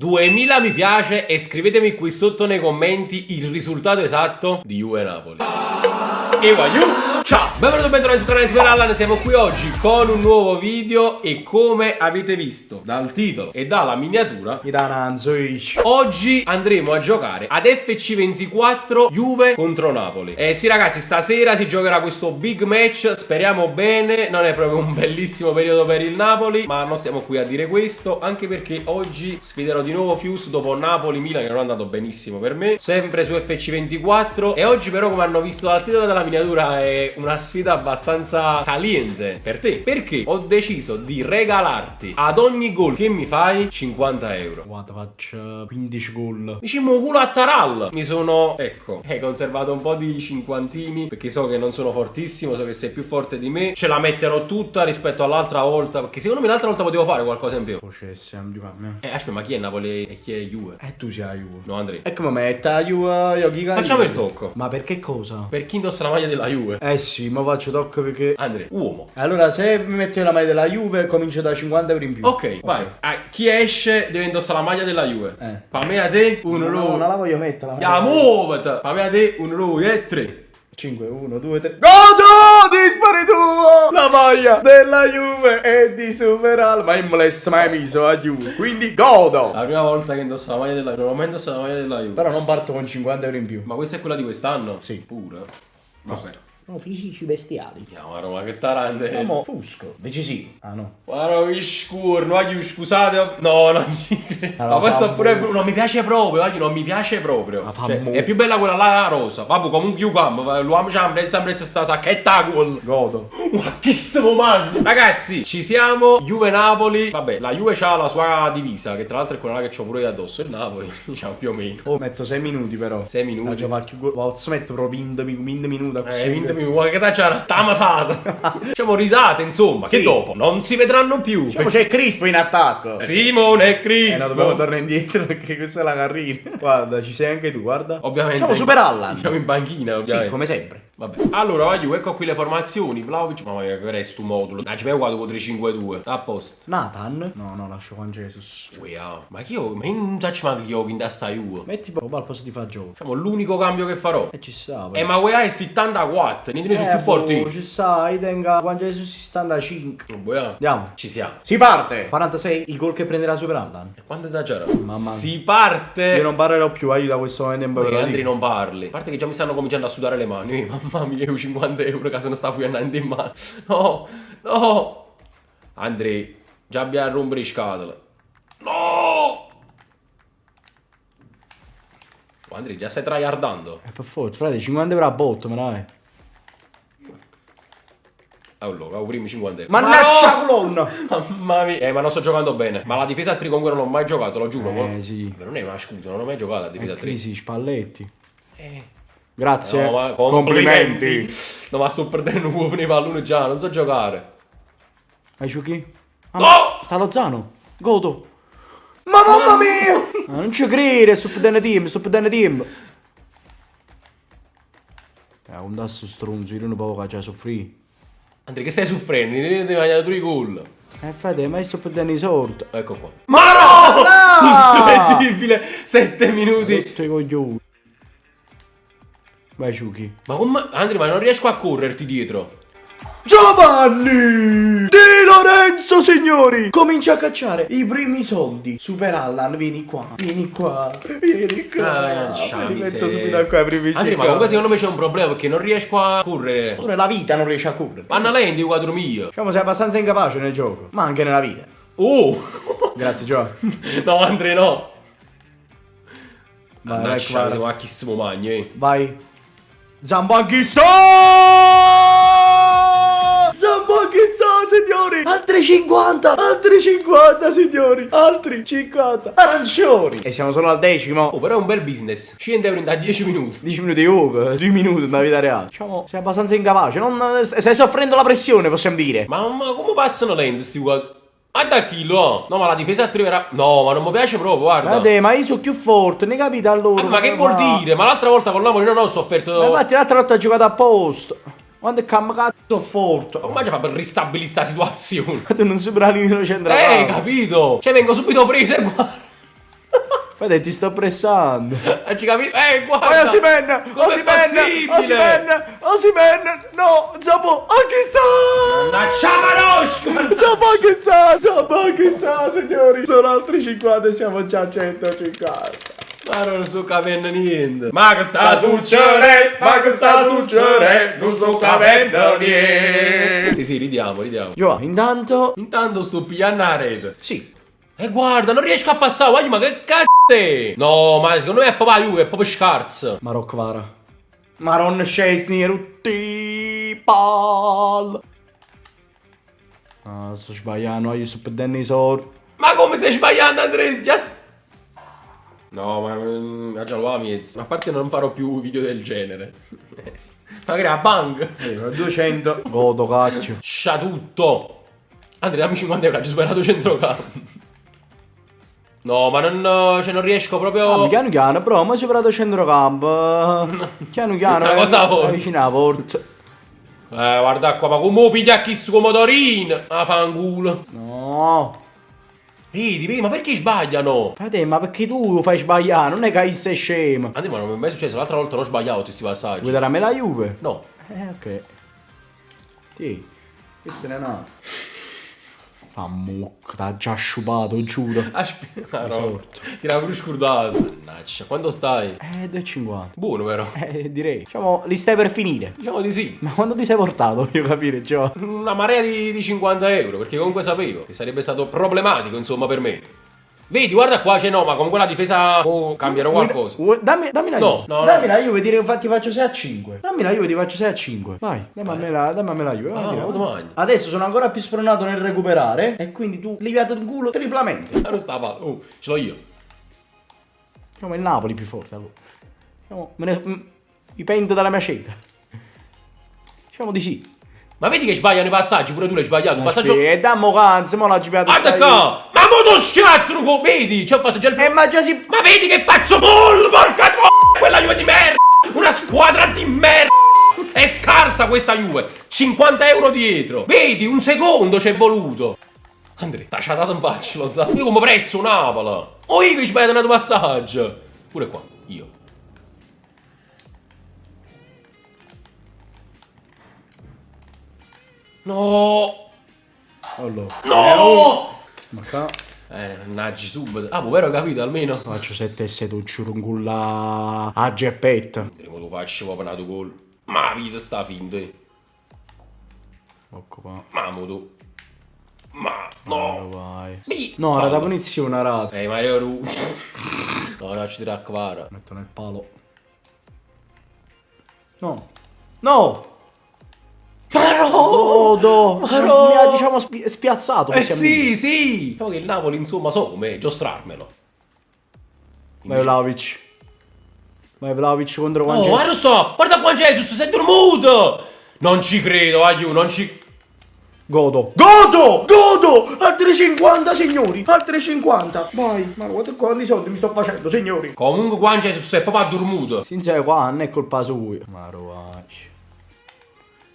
2000 mi piace e scrivetemi qui sotto nei commenti il risultato esatto di Juve Napoli. E voglio. Ciao, benvenuti e bentornati sul canale Super Allan. Siamo qui oggi con un nuovo video e come avete visto dal titolo e dalla miniatura, oggi andremo a giocare ad FC24 Juve contro Napoli. Sì ragazzi, stasera si giocherà questo big match, speriamo bene. Non è proprio un bellissimo periodo per il Napoli, ma non stiamo qui a dire questo, anche perché oggi sfiderò di nuovo Fuse dopo Napoli-Milan, che non è andato benissimo per me, sempre su FC24. E oggi però, come hanno visto dal titolo e dalla miniatura, è una sfida abbastanza caliente per te, perché ho deciso di regalarti ad ogni gol che mi fai 50 euro. Guarda, faccio 15 gol. Diciamo culo a Taral. Mi sono, ecco, conservato un po' di cinquantini, perché so che non sono fortissimo, so che sei più forte di me. Ce la metterò tutta rispetto all'altra volta, perché secondo me l'altra volta potevo fare qualcosa in più. Aspetta, ma chi è Napoli e chi è Juve? Tu sei la Juve. No, Andrea. E come metta la Juve, io chi Facciamo il tocco. Ma perché cosa? Per chi indossa la maglia della Juve. Sì, ma faccio tocco perché... Andrea, uomo. Allora, se mi metto la maglia della Juve, comincio da 50 euro in più. Ok, vai. Chi esce deve indossare la maglia della Juve. Pa' me a te, uno, No, due. non la voglio mettere la maglia. Ya, muovete. Pa' me a te, uno, due e tre. 5, 1, 2, 3. Godo! Dispari tu! La maglia della Juve è di Super Allan. Ma non l'ho mai messo a Juve, quindi godo! La prima volta che indosso la maglia della Juve. Non ho mai indossato la maglia della Juve. Però non parto con 50 euro in più. Ma questa è quella di quest'anno? Sì. Pure. Vabbè. No, fisici bestiali. Ma Roma, che tarante. Siamo Fusco. Decisivo. Ah no. Guarda che scuro, scusate. No, non ci credo. Ma questa pure non mi piace proprio, non mi piace proprio. Cioè, è più bella quella là rosa. Vabbè, comunque io cambio. L'uomo c'ha sempre sta sacchetta gol. Godo. Ma che stiamo mangiando? Ragazzi, ci siamo. Juve Napoli. Vabbè, la Juve c'ha la sua divisa, che tra l'altro è quella là che c'ho pure io addosso. Il Napoli, diciamo più o meno. Oh, metto 6 minuti però. 6 minuti. Posso mettere però 20 minuti. 20 minuti, che c'era tamasata. Diciamo risate, insomma, che dopo non si vedranno più. Diciamo c'è Crispo in attacco. Simone e Crispo. No, dobbiamo tornare indietro perché questa è la carrina. Guarda, ci sei anche tu, guarda. Ovviamente. Siamo Super Allan. Siamo in banchina, ovviamente. Sì, come sempre. Vabbè. Allora, voglio, ecco qui le formazioni. Vlahovic, ma che è sto modulo? Ci abbiamo guardato 3-5-2. A posto. Nathan? No, lascio Juan Jesus. Ma che io, ma io non faccio mai che io in testa Juve. Metti proprio al posto di Fagiolo. Diciamo l'unico cambio che farò. E ci sta. Ma UEA è 74. Niente, sono più forti. Ci sta, io tengo Juan Jesus 75. Andiamo. Ci siamo. Si parte. 46 il gol che prenderà Super Allan. E quando c'era? Mamma. Si parte. Io non parlerò più, da questo momento in poi. Andri non parli. A parte che già mi stanno cominciando a sudare le mani. Mamma mia, io 50 euro che se ne sta fuoriando in mano. No. Andri, già abbiamo rompere le scatole. No. Andri, già stai tryhardando. Per forza, frate, 50 euro a botto, me la Allora, ho primi 50 euro. Mannaggia colonna! Mamma mia. Ma non sto giocando bene. Ma la difesa a 3 comunque non l'ho mai giocato, lo giuro. Sì. Non è una scusa, non ho mai giocato a difesa a 3. Sì, Spalletti. Grazie. No, ma complimenti. No, ma sto perdendo un uovo nei palloni già, non so giocare. Hai giochi? No! Sta Lozano. Godo. Ma mamma mia! Non ci credo, sto perdendo team. Un tasso stronzo, io non posso già soffrire. Andrea, che stai soffrendo? Devi mangiare 3 gol. Frate, ma io sto perdendo i soldi. Ecco qua. Ma no! No! Incredibile! 7 minuti. Tutti i coglioni. Vai, Ciuchi. Ma come? Andrea, ma non riesco a correrti dietro. Giovanni Di Lorenzo, signori, comincia a cacciare i primi soldi. Super Allan, vieni qua. Mi metto subito qua ai primi Andrea, ma comunque secondo me c'è un problema perché non riesco a correre. Pure la vita non riesce a correre. Vanno lenti 4 miglia. Diciamo sei abbastanza incapace nel gioco, ma anche nella vita. Oh! Grazie, Gio. No, Andrea, no. Vai, ma chi si magna, Vai. Zambanchissa, signori. Altri 50, signori. Altri 50 arancioni. E siamo solo al 10°. Oh, però è un bel business. 100 euro da 10 minuti. 10 minuti di yoga, 2 minuti nella vita reale. Diciamo, sei abbastanza incapace. Stai soffrendo la pressione, possiamo dire. Ma come passano lenti sti qua? Ah, da chilo? No, ma la difesa arriverà. No, ma non mi piace proprio, guarda. Guarda, ma io sono più forte, ne capite allora? Ma che vuol dire? Ma l'altra volta con l'Napoli non ho sofferto. Ma infatti l'altra volta ho giocato a posto. Quando è che cazzo forte. Come fa per ristabilire sta situazione? Tu non superi l'inno centrale. Capito? Cioè vengo subito preso e guarda. Fede, ti sto pressando. Ci capito? Guarda! Vai Osimhen! Com'è possibile? Osimhen! No! Zapo! Zappa chissà, signori! Sono altri 50 e siamo già a 150. Ma non sto capendo niente. Ma che sta succedendo? Non sto capendo niente. Sì, ridiamo. Io, intanto Sto pigliando la rete. sì. E guarda, non riesco a passare, guarda, ma che cazzo è? No, ma secondo me è proprio Juve, è proprio scarso. Marocvara. Maron Szczesny rutti pal. Ah, sto sbagliando, io sto perdendo i soldi. Ma come stai sbagliando, Andrea? No, ma già lo amici. A parte non farò più video del genere. Magari a bang. 200. Godo, cacchio. Scia tutto. Andrea, dammi 50 euro, ho superato centrocampo. No, ma non riesco proprio. Piano, bro, ma ho superato centrocampo. Piano, Ma cosa vuoi? vicino alla porta. Guarda qua, ma come piglia chi su motorino? Ah, fanculo. No. Vedi, ma perché sbagliano? Frate, ma perché tu lo fai sbagliare? Non è che sei scemo. Andrea, ma non mi è mai successo, l'altra volta l'ho sbagliato tutti questi passaggi. Vuoi darmi la Juve? No. Ok. Sì, questo è nato. Fa mucca, t'ha già sciupato, giuro. Aspetta, no. Ti l'avevo pure scordato. Mannaggia, quando stai? 2,50. Buono, vero? Direi. Diciamo, li stai per finire. Diciamo di sì. Ma quando ti sei portato, voglio capire, Gio? Una marea di 50 euro, perché comunque sapevo che sarebbe stato problematico, insomma, per me. Vedi, guarda qua, ma comunque la difesa. Oh, cambierò qualcosa. Dammi la Juve. No. Dammi la Juve, dire infatti faccio 6 a 5. Dammi la Juve, ti faccio 6 a 5. Vai, dammi a me la Juve. Vai. Adesso sono ancora più spronato nel recuperare. E quindi tu liviato il culo triplamente. Non sta male. Ce l'ho io. Diciamo il Napoli più forte allora. Diciamo, mi pento dalla mia scelta. Diciamo di sì. Ma vedi che sbagliano i passaggi, pure tu l'hai sbagliato. Un passaggio. E dammo canza, mo la giocata. Guarda qua! Ma mo tu schiattro, vedi? Ci ho fatto già il. Ma già si. Ma vedi che faccio gol, porca tua! Quella Juve di merda! Una squadra di merda! È scarsa questa Juve! 50 euro dietro! Vedi, un secondo ci è voluto! Andrea, t'ha dato in faccia lo zio! Io come presso Napoli! O io che sbaglio un passaggio! Pure qua, io. No! Allora. No! Ma qua. Naggi subito. Ah, povero, ho capito almeno. Faccio 7 e 6, tu giuro un culla a geppetta. Vedremo lo faccio proprio nato gol. Ma la vita sta finta. Ecco qua. Mamma tu. Ma no. Vai. Mi. No, era da punizione, rata. Mario Ru. No, faccio tirare a cavare. Metto nel palo. No. No! Ma no! Mi ha diciamo spiazzato. Sì. Diciamo che il Napoli, insomma, so come giostrarmelo. Vai Vlahovic contro Juan Jesus. Guarda sto! Guarda Juan Jesus, sei dormuto! Non ci credo, aiuto, non ci. Godo! Altre 50, signori! Altre 50! Vai! Ma guarda quanti soldi mi sto facendo, signori! Comunque Juan Jesus è proprio addormuto. Sincero, qua non è colpa sua. Ma rovacci.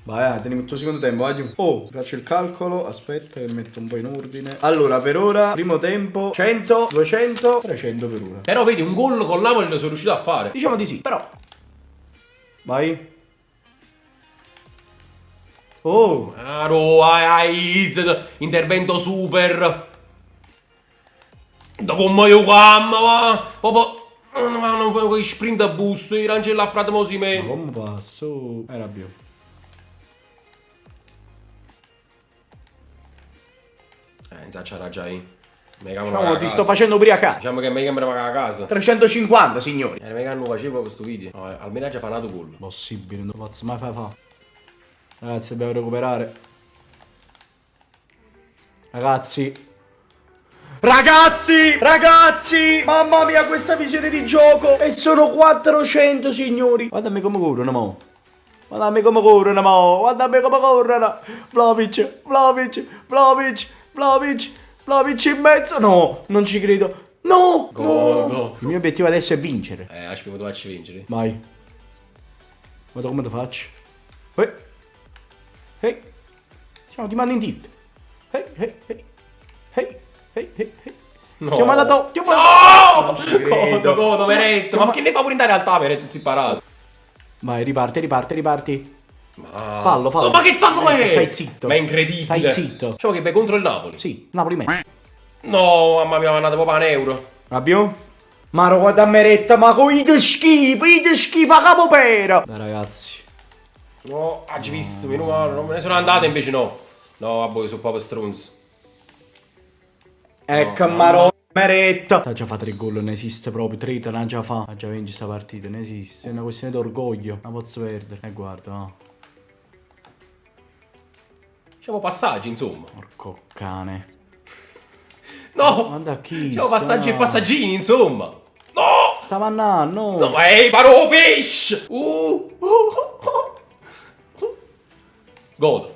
Vai, te ne metto il secondo tempo, vai. Oh, faccio il calcolo, aspetta che metto un po' in ordine. Allora, per ora, primo tempo, 100, 200, 300 per ora. Però vedi, un gol con Napoli lo sono riuscito a fare. Diciamo di sì, però. Vai. Oh. Intervento super. Da come io va. Proprio. Non puoi sprint a busto, i Rangella a frate Osimhen. Ma come passo? Era più. C'era già io. Diciamo, ti sto facendo ubriacare. Diciamo che mi chiamano a casa. 350, signori. Mica non facevo questo video. No, almeno ha già fatto gol. Possibile, non posso mai fa. Ragazzi, dobbiamo recuperare. Ragazzi! Mamma mia, questa visione di gioco! E sono 400, signori! Guardami come corrono, mo! Guardami come corrono! Vlahovic in mezzo! No, non ci credo! No! Il mio obiettivo adesso è vincere. Aspetta, tu facci vincere. Vai. Guarda come lo faccio. Ciao, ti mando in tilt. No. Ti ho mandato. No! godo, Meret. Ma che ne fa pure in realtà, Meret, sti parato? Vai, riparti. Ma... Fallo. No, ma che fallo è? Stai zitto. Ma è incredibile. Stai zitto. Diciamo che vai contro il Napoli. Sì, Napoli me. No, mamma mia, mi è andato proprio un euro. Abbiamo? Ma guarda Meretta, ma con i schifo a capopera. Dai ragazzi. No, hai visto, meno male, non me ne sono andate invece no. No, vabbè, sono proprio stronzo. Ecco, Maro, Meretta. Ha già fatto 3 gol, non esiste proprio. 3 te l'ha già fa. Ha già vinto sta partita, non esiste. È una questione d'orgoglio. Non posso perdere. Guarda, no. Facciamo passaggi, insomma. Porco cane. No! Guarda chi. Facciamo passaggi e passaggini, insomma. No! Stava andando. No, ehi, paro pesce! Godo.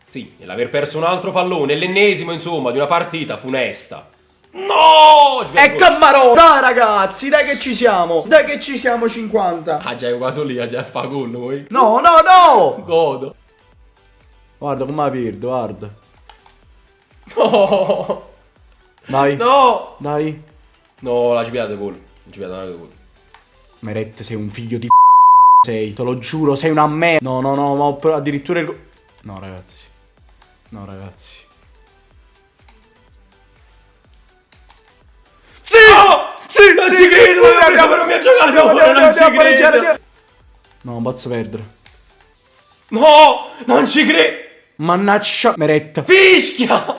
Sì, nell'aver perso un altro pallone, l'ennesimo, insomma, di una partita funesta. No! Ecco Maro. Dai ragazzi, dai che ci siamo. 50. Ah, già, è quasi lì, già fa gol, voi. No. Godo. Guarda come la perdo, guarda. No! Dai. No! Dai. No, la cipiata gol. Non ci piata gol. Meretta, sei un figlio di sei. Te lo giuro, sei una merda. No, ma addirittura il... No, ragazzi. Sì! Sì! Non ci credo! Non mi ha giocato! Non ci credo! No, non posso perdere. No! Non ci credo! Mannaggia Meretta. Fischia!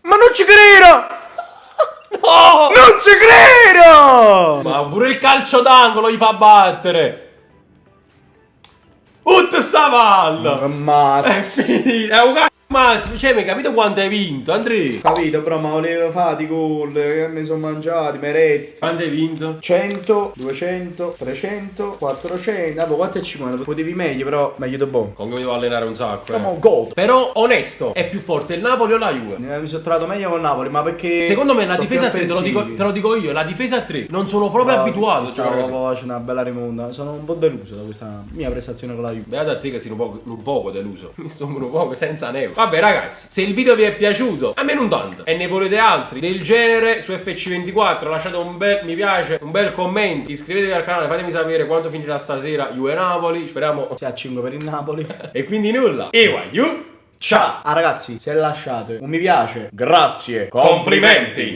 Ma non ci credo! No! Non ci credo! Ma pure il calcio d'angolo gli fa battere! Ut sta palla! Ammazza. È finita! È un cazzo! Mazzo, cioè, mi hai capito quanto hai vinto, Andrea? Capito, però, ma volevo fare i gol che mi sono mangiati, Meretta. Quanto hai vinto? 100, 200, 300, 400. Vabbè, 450. Potevi meglio, però meglio di buono. Comunque mi devo allenare un sacco, Come un gol. Però, onesto, è più forte il Napoli o la Juve? Mi sono trovato meglio con Napoli, ma perché... Secondo me la sono difesa a più 3, offensivi. te lo dico io, la difesa a 3 non sono proprio abituato a giocare così. Stavo facendo una bella rimonta. Sono un po' deluso da questa mia prestazione con la Juve. Beato a te che sei un poco deluso. Mi sto un poco senza neo. Vabbè ragazzi, se il video vi è piaciuto, a me non tanto, e ne volete altri del genere su FC24, lasciate un bel mi piace, un bel commento, iscrivetevi al canale, fatemi sapere quanto finirà stasera Juve Napoli, speriamo Sia a 5 per il Napoli. e quindi nulla. E vai, Ciao! Ah ragazzi, se lasciate un mi piace, grazie. complimenti.